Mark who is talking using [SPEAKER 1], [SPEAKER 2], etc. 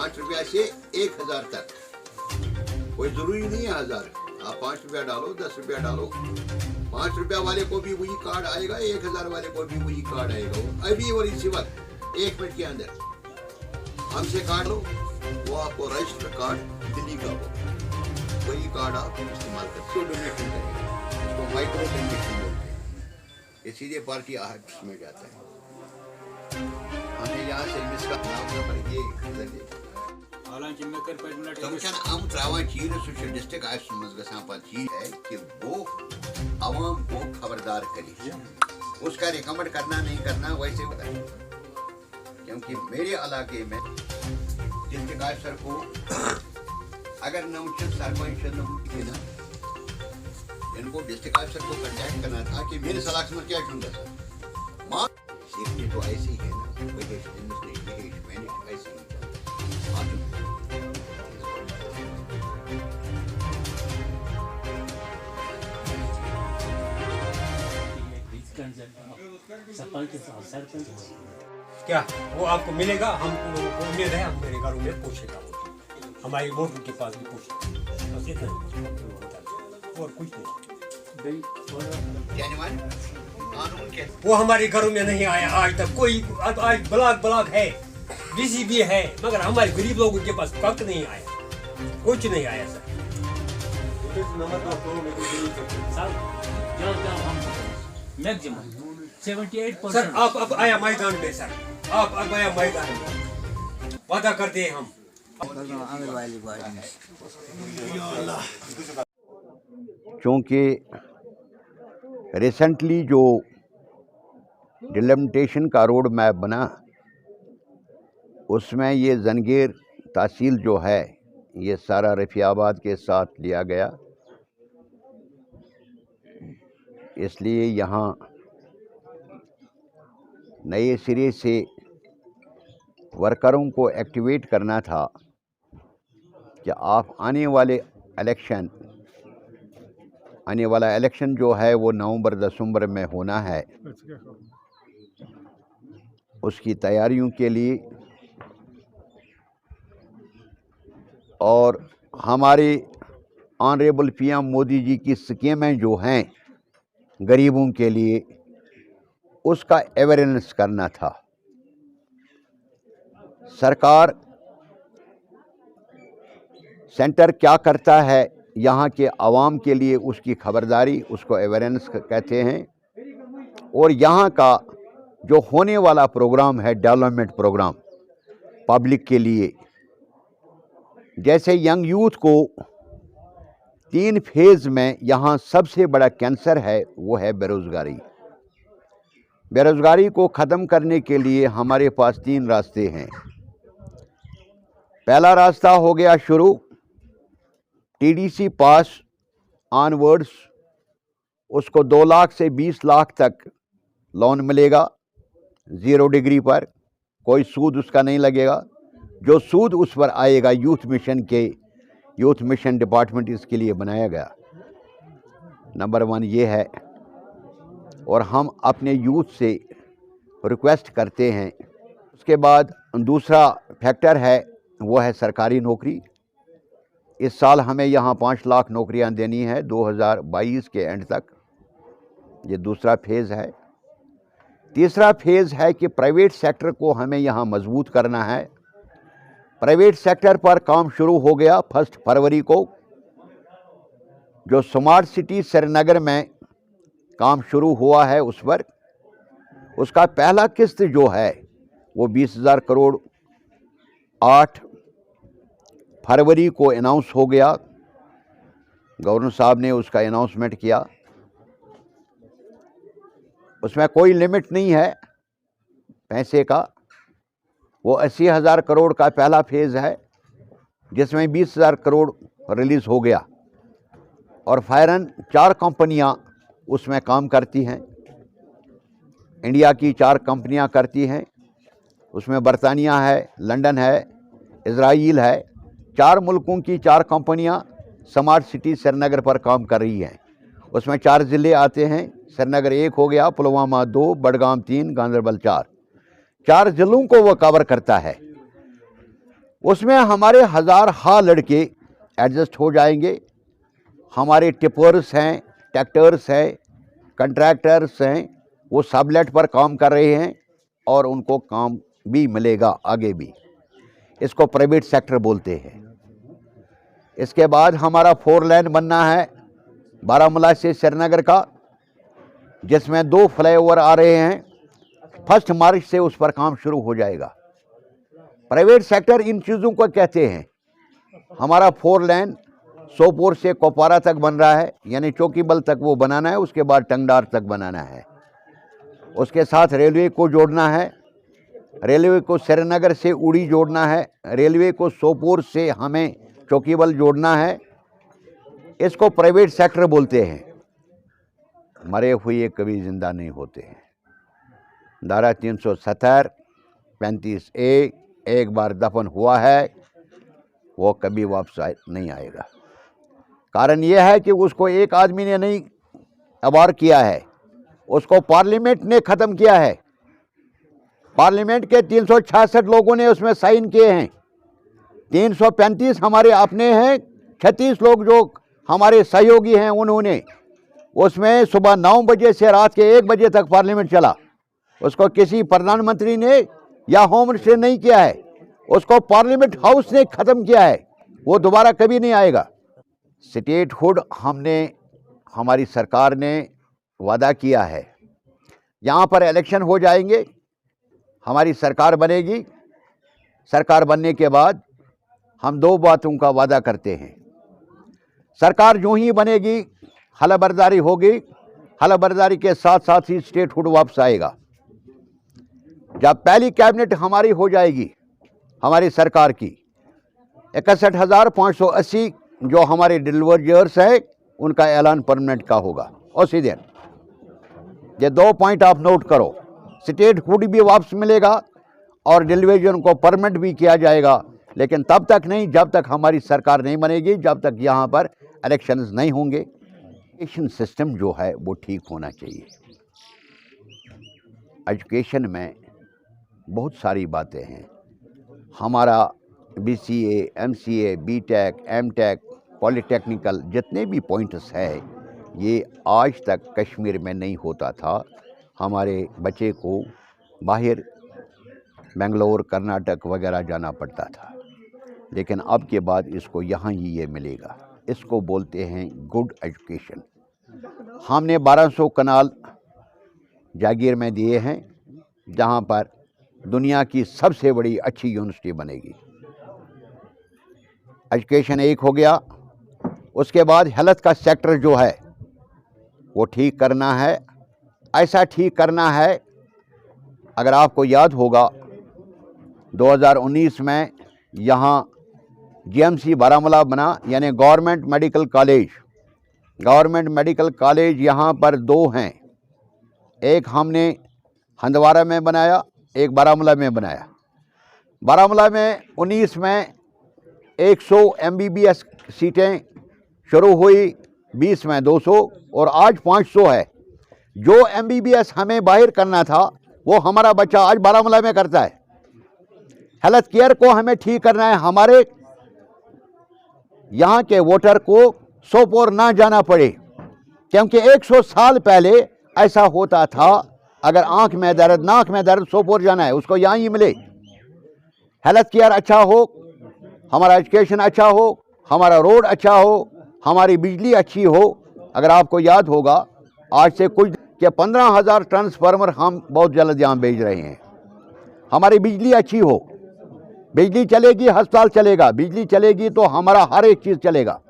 [SPEAKER 1] 5 रुपया से 1000 तक, कोई जरूरी नहीं है 1000, आप 5 रुपया डालो, 10 रुपया डालो, 5 रुपया वाले को भी वही कार्ड आएगा, 1000 वाले को भी वही कार्ड आएगा। अभी और इसी वक्त 1 मिनट के अंदर हमसे कार्ड लो, वो आपको रजिस्टर कार्ड दिल्ली का हो, वही कार्ड आप इस्तेमाल करते हो, डोनेशन करेंगे, इसको माइक्रो ट्रांजेक्शन बोलते हैं, ये सीधे पार्टी ऑफिस में जाता है। हमें यहाँ से इसका नाम नंबर ये
[SPEAKER 2] हालांकि मैं कर पैड
[SPEAKER 1] तमचन हम त्रावान चीज सु डिस्ट्रिक्ट ऑफिस मज गसान पर चीज है कि वो आवाम को खबरदार करे, उसका रिकमेंड करना नहीं करना वैसे बताए, क्योंकि मेरे इलाके में डिस्ट्रिक्ट ऑफिसर को अगर नौचन सरपंच ना इनको डिस्ट्रिक्ट ऑफिसर को कांटेक्ट करना था कि मेरे सलाह में क्या चुनगा सर मां सेफ्टी तो ऐसी है ना, विदेश मैनेज ऐसी
[SPEAKER 3] क्या वो आपको मिलेगा? हमको उम्मीद है, हम मेरे घरों में पूछेगा, हमारी वोटर के पास भी पूछेगा, बस इतना और कुछ नहीं। वो हमारे घरों में नहीं आया आज तक कोई, आज ब्लॉक है, डीसी भी है, मगर हमारे गरीब लोगों के पास कब नहीं आया, कुछ नहीं आया सर।
[SPEAKER 2] मैक्सिमम 78%।
[SPEAKER 3] सर आप अब आया मैदान में, सर आप अब आया मैदान में, वादा करते हैं हम।
[SPEAKER 1] चूँकि रिसेंटली जो डिलिमिटेशन का रोड मैप बना, उसमें ये जंगीर तहसील जो है ये सारा रफियाबाद के साथ लिया गया, इसलिए यहाँ नए सिरे से वर्करों को एक्टिवेट करना था कि आप आने वाला इलेक्शन जो है वो नवंबर-दिसंबर में होना है, उसकी तैयारियों के लिए और हमारे ऑनरेबल पीएम मोदी जी की स्कीमें जो हैं गरीबों के लिए, उसका अवेयरनेस करना था। सरकार सेंटर क्या करता है यहाँ के आवाम के लिए, उसकी खबरदारी, उसको अवेयरनेस कहते हैं। और यहाँ का जो होने वाला प्रोग्राम है, डेवलपमेंट प्रोग्राम पब्लिक के लिए, जैसे यंग यूथ को 3 फेज़ में यहाँ सबसे बड़ा कैंसर है वो है बेरोज़गारी। बेरोज़गारी को ख़त्म करने के लिए हमारे पास 3 रास्ते हैं। पहला रास्ता हो गया शुरू टीडीसी पास ऑनवर्ड्स, उसको 2 लाख से 20 लाख तक लोन मिलेगा 0 डिग्री पर, कोई सूद उसका नहीं लगेगा। जो सूद उस पर आएगा यूथ मिशन डिपार्टमेंट इसके लिए बनाया गया। नंबर 1 ये है। और हम अपने यूथ से रिक्वेस्ट करते हैं। उसके बाद दूसरा फैक्टर है वो है सरकारी नौकरी। इस साल हमें यहाँ 5 लाख नौकरियाँ देनी है 2022 के एंड तक, ये दूसरा फेज़ है। तीसरा फेज़ है कि प्राइवेट सेक्टर को हमें यहाँ मजबूत करना है। प्राइवेट सेक्टर पर काम शुरू हो गया 1 फरवरी को। जो स्मार्ट सिटी श्रीनगर में काम शुरू हुआ है उस पर, उसका पहला किस्त जो है वो 20,000 करोड़ 8 फरवरी को अनाउंस हो गया। गवर्नर साहब ने उसका अनाउंसमेंट किया। उसमें कोई लिमिट नहीं है पैसे का। वो 80,000 करोड़ का पहला फेज़ है जिसमें 20,000 करोड़ रिलीज़ हो गया। और फ़ौरन 4 कंपनियां उसमें काम करती हैं। इंडिया की 4 कंपनियां करती हैं। उसमें बरतानिया है, लंदन है, इज़राइल है। 4 मुल्कों की 4 कंपनियां स्मार्ट सिटी श्रीनगर पर काम कर रही हैं। उसमें 4 ज़िले आते हैं। श्रीनगर 1 हो गया, पुलवामा 2, बडगाम 3, गांदरबल 4 ज़िलों को वो कवर करता है। उसमें हमारे हज़ार लड़के एडजस्ट हो जाएंगे। हमारे टिपर्स हैं, ट्रैक्टर्स हैं, कंट्रैक्टर्स हैं, वो सबलेट पर काम कर रहे हैं और उनको काम भी मिलेगा आगे भी। इसको प्राइवेट सेक्टर बोलते हैं। इसके बाद हमारा 4 लेन बनना है बारामूला से श्रीनगर का, जिसमें 2 फ्लाईओवर आ रहे हैं। 1 मार्च से उस पर काम शुरू हो जाएगा। प्राइवेट सेक्टर इन चीज़ों को कहते हैं। हमारा 4 लेन सोपोर से कोपारा तक बन रहा है, यानी चौकीबल तक वो बनाना है, उसके बाद टंगडार तक बनाना है। उसके साथ रेलवे को जोड़ना है, रेलवे को श्रीनगर से उड़ी जोड़ना है, रेलवे को सोपोर से हमें चौकीबल जोड़ना है। इसको प्राइवेट सेक्टर बोलते हैं। मरे हुए कभी जिंदा नहीं होते हैं। धारा 370, 35A एक बार दफन हुआ है, वो कभी वापस नहीं आएगा। कारण यह है कि उसको एक आदमी ने नहीं अबार किया है, उसको पार्लियामेंट ने ख़त्म किया है। पार्लियामेंट के 366 लोगों ने उसमें साइन किए हैं। 335 हमारे अपने हैं, 36 लोग जो हमारे सहयोगी हैं उन्होंने। उसमें सुबह 9 बजे से रात के 1 बजे तक पार्लियामेंट चला। उसको किसी प्रधानमंत्री ने या होम मिनिस्टर नहीं किया है, उसको पार्लियामेंट हाउस ने ख़त्म किया है। वो दोबारा कभी नहीं आएगा। स्टेटहुड हमने, हमारी सरकार ने वादा किया है। यहाँ पर इलेक्शन हो जाएंगे, हमारी सरकार बनेगी। सरकार बनने के बाद हम 2 बातों का वादा करते हैं। सरकार जो ही बनेगी हलबरदारी होगी, हलबरदारी के साथ साथ ही स्टेटहुड वापस आएगा। जब पहली कैबिनेट हमारी हो जाएगी, हमारी सरकार की, 61,580 जो हमारे डिलीवर्जर्स हैं उनका ऐलान परमानेंट का होगा। उसी दिन ये 2 पॉइंट आप नोट करो, स्टेटहुड भी वापस मिलेगा और डिलीवर्जन को परमानेंट भी किया जाएगा। लेकिन तब तक नहीं जब तक हमारी सरकार नहीं बनेगी, जब तक यहाँ पर इलेक्शंस नहीं होंगे। एजुकेशन सिस्टम जो है वो ठीक होना चाहिए। एजुकेशन में बहुत सारी बातें हैं। हमारा BCA, MCA, BTech, MTech, polytechnical जितने भी पॉइंट्स है, ये आज तक कश्मीर में नहीं होता था। हमारे बच्चे को बाहर बेंगलोर, कर्नाटक वगैरह जाना पड़ता था, लेकिन अब के बाद इसको यहाँ ही ये मिलेगा। इसको बोलते हैं गुड एजुकेशन। हमने 1200 कनाल जागीर में दिए हैं, जहाँ पर दुनिया की सबसे बड़ी अच्छी यूनिवर्सिटी बनेगी। एजुकेशन एक हो गया। उसके बाद हेल्थ का सेक्टर जो है वो ठीक करना है। ऐसा ठीक करना है, अगर आपको याद होगा 2019 में यहाँ GMC बारामूला बना, यानी government medical college. Government medical college यहाँ पर 2 हैं, एक हमने हंदवारा में बनाया, एक बारामूला में बनाया। बारामूला में 19 में 100 MBBS सीटें शुरू हुई, 20 में 200 और आज 500 है। जो MBBS हमें बाहर करना था वो हमारा बच्चा आज बारामूला में करता है। हेल्थ केयर को हमें ठीक करना है, हमारे यहाँ के वोटर को सोपोर ना जाना पड़े, क्योंकि 100 साल पहले ऐसा होता था। अगर आंख में दर्द, नाक में दर्द, सोपोर जाना है, उसको यहाँ ही मिले। हेल्थ केयर अच्छा हो, हमारा एजुकेशन अच्छा हो, हमारा रोड अच्छा हो, हमारी बिजली अच्छी हो। अगर आपको याद होगा आज से कुछ के 15,000 ट्रांसफार्मर हम बहुत जल्द यहाँ भेज रहे हैं। हमारी बिजली अच्छी हो, बिजली चलेगी अस्पताल चलेगा, बिजली चलेगी तो हमारा हर एक चीज़ चलेगा।